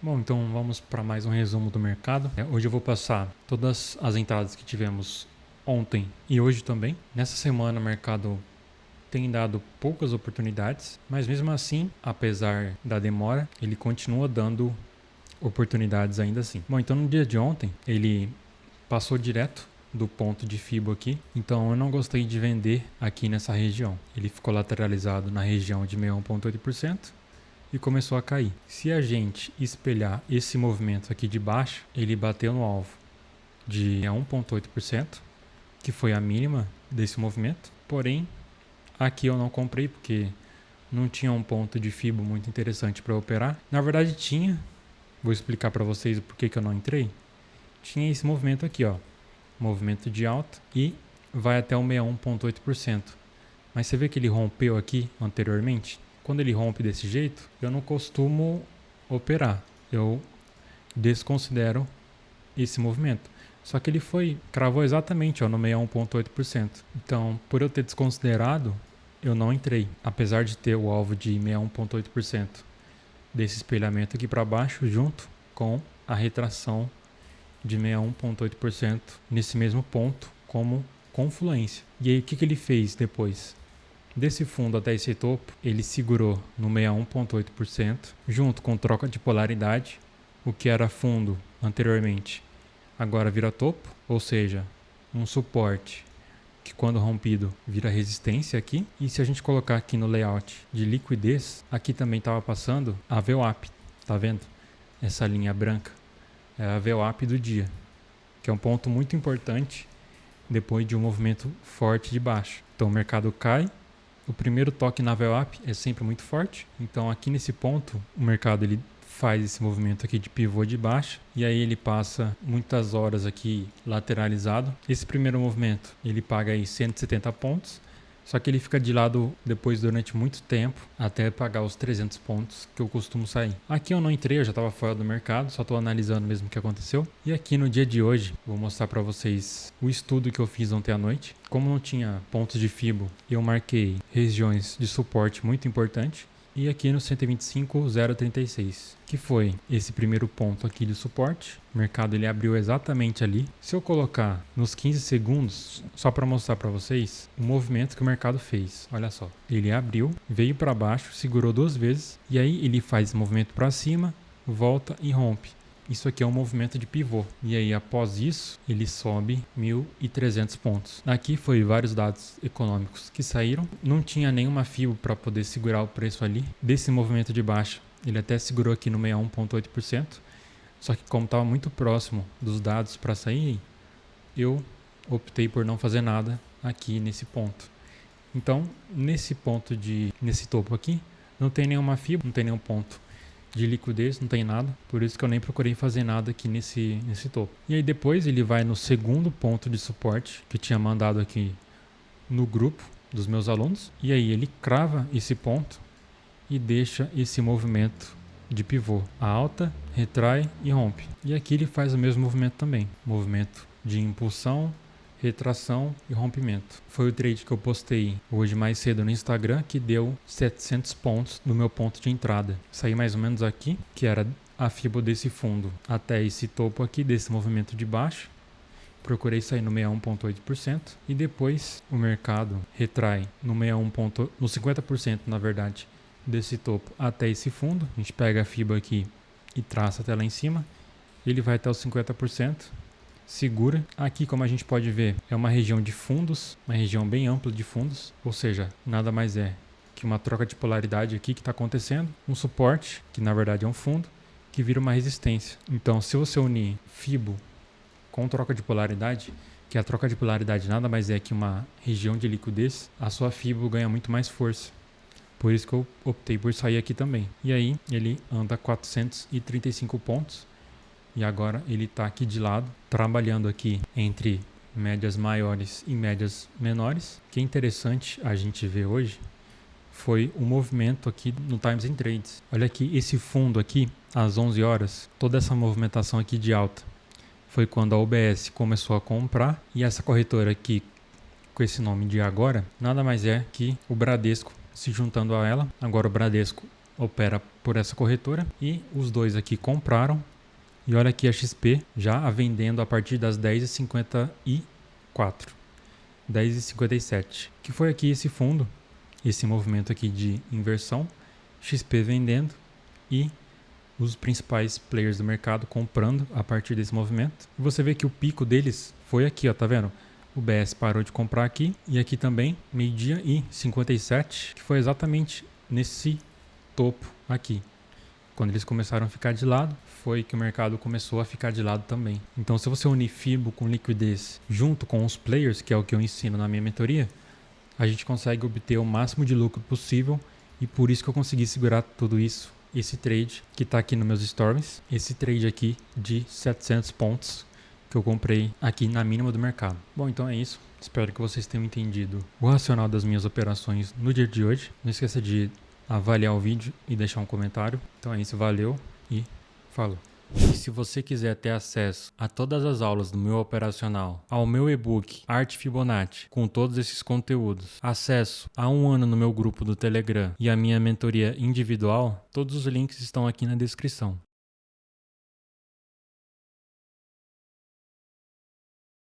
Bom, então vamos para mais um resumo do mercado. Hoje eu vou passar todas as entradas que tivemos ontem e hoje também. Nessa semana o mercado tem dado poucas oportunidades, mas mesmo assim, apesar da demora, ele continua dando oportunidades ainda assim. Bom, então no dia de ontem ele passou direto do ponto de FIBO aqui, então eu não gostei de vender aqui nessa região. Ele ficou lateralizado na região de 61,8%. E começou a cair. Se a gente espelhar esse movimento aqui de baixo, ele bateu no alvo de 1,8%, que foi a mínima desse movimento. Porém, aqui eu não comprei porque não tinha um ponto de FIBO muito interessante para operar. Na verdade tinha, vou explicar para vocês o porquê que eu não entrei. Tinha esse movimento aqui, ó, movimento de alta e vai até o 61,8%. Mas você vê que ele rompeu aqui anteriormente? Quando ele rompe desse jeito, eu não costumo operar. Eu desconsidero esse movimento. Só que ele cravou exatamente no 61,8%. Então, por eu ter desconsiderado, eu não entrei. Apesar de ter o alvo de 61,8% desse espelhamento aqui para baixo, junto com a retração de 61,8% nesse mesmo ponto como confluência. E aí, o que ele fez depois? Desse fundo até esse topo, ele segurou no 61,8%, junto com troca de polaridade, o que era fundo anteriormente, agora vira topo, ou seja, um suporte que quando rompido vira resistência aqui. E se a gente colocar aqui no layout de liquidez, aqui também estava passando a VWAP, tá vendo? Essa linha branca é a VWAP do dia, que é um ponto muito importante depois de um movimento forte de baixo. Então o mercado cai. O primeiro toque na VWAP é sempre muito forte, então aqui nesse ponto o mercado ele faz esse movimento aqui de pivô de baixa e aí ele passa muitas horas aqui lateralizado. Esse primeiro movimento ele paga aí 170 pontos, só que ele fica de lado depois durante muito tempo até pagar os 300 pontos que eu costumo sair. Aqui eu não entrei, eu já estava fora do mercado, só estou analisando mesmo o que aconteceu. E aqui no dia de hoje, vou mostrar para vocês o estudo que eu fiz ontem à noite. Como não tinha pontos de FIBO, eu marquei regiões de suporte muito importante. E aqui no 125,036, que foi esse primeiro ponto aqui de suporte. O mercado ele abriu exatamente ali. Se eu colocar nos 15 segundos, só para mostrar para vocês o movimento que o mercado fez. Olha só, ele abriu, veio para baixo, segurou duas vezes e aí ele faz esse movimento para cima, volta e rompe. Isso aqui é um movimento de pivô. E aí, após isso, ele sobe 1.300 pontos. Aqui foi vários dados econômicos que saíram. Não tinha nenhuma FIBO para poder segurar o preço ali. Desse movimento de baixa, ele até segurou aqui no 61,8%. Só que como estava muito próximo dos dados para sair, eu optei por não fazer nada aqui nesse ponto. Então, nesse topo aqui, não tem nenhuma FIBO, não tem nenhum ponto de liquidez, não tem nada, por isso que eu nem procurei fazer nada aqui nesse topo. E aí depois ele vai no segundo ponto de suporte que tinha mandado aqui no grupo dos meus alunos, e aí ele crava esse ponto e deixa esse movimento de pivô, alta, retrai e rompe. E aqui ele faz o mesmo movimento também, movimento de impulsão, retração e rompimento. Foi o trade que eu postei hoje mais cedo no Instagram, que deu 700 pontos no meu ponto de entrada. Saí mais ou menos aqui, que era a FIBO desse fundo, até esse topo aqui desse movimento de baixo. Procurei sair no 61,8% e depois o mercado retrai no 50% na verdade desse topo até esse fundo. A gente pega a FIBO aqui e traça até lá em cima. Ele vai até os 50%. Segura. Aqui, como a gente pode ver, é uma região de fundos, uma região bem ampla de fundos, ou seja, nada mais é que uma troca de polaridade aqui que está acontecendo, um suporte, que na verdade é um fundo, que vira uma resistência. Então, se você unir FIBO com troca de polaridade, que a troca de polaridade nada mais é que uma região de liquidez, a sua FIBO ganha muito mais força. Por isso que eu optei por sair aqui também. E aí, ele anda 435 pontos. E agora ele está aqui de lado, trabalhando aqui entre médias maiores e médias menores. O que é interessante a gente ver hoje foi o movimento aqui no Times and Trades. Olha aqui, esse fundo aqui, às 11 horas, toda essa movimentação aqui de alta foi quando a UBS começou a comprar. E essa corretora aqui, com esse nome de agora, nada mais é que o Bradesco se juntando a ela. Agora o Bradesco opera por essa corretora e os dois aqui compraram. E olha aqui a XP já a vendendo a partir das 10h54, 10h57, que foi aqui esse fundo, esse movimento aqui de inversão, XP vendendo e os principais players do mercado comprando a partir desse movimento. E você vê que o pico deles foi aqui, ó, tá vendo? O BS parou de comprar aqui e aqui também, meio-dia e 57, que foi exatamente nesse topo aqui. Quando eles começaram a ficar de lado, foi que o mercado começou a ficar de lado também. Então, se você unir FIBO com liquidez junto com os players, que é o que eu ensino na minha mentoria, a gente consegue obter o máximo de lucro possível e por isso que eu consegui segurar tudo isso. Esse trade que está aqui nos meus stories, esse trade aqui de 700 pontos que eu comprei aqui na mínima do mercado. Bom, então é isso. Espero que vocês tenham entendido o racional das minhas operações no dia de hoje. Não esqueça de avaliar o vídeo e deixar um comentário. Então é isso, valeu e falou. E se você quiser ter acesso a todas as aulas do meu operacional, ao meu e-book Arte Fibonacci, com todos esses conteúdos, acesso a 1 ano no meu grupo do Telegram e a minha mentoria individual, todos os links estão aqui na descrição.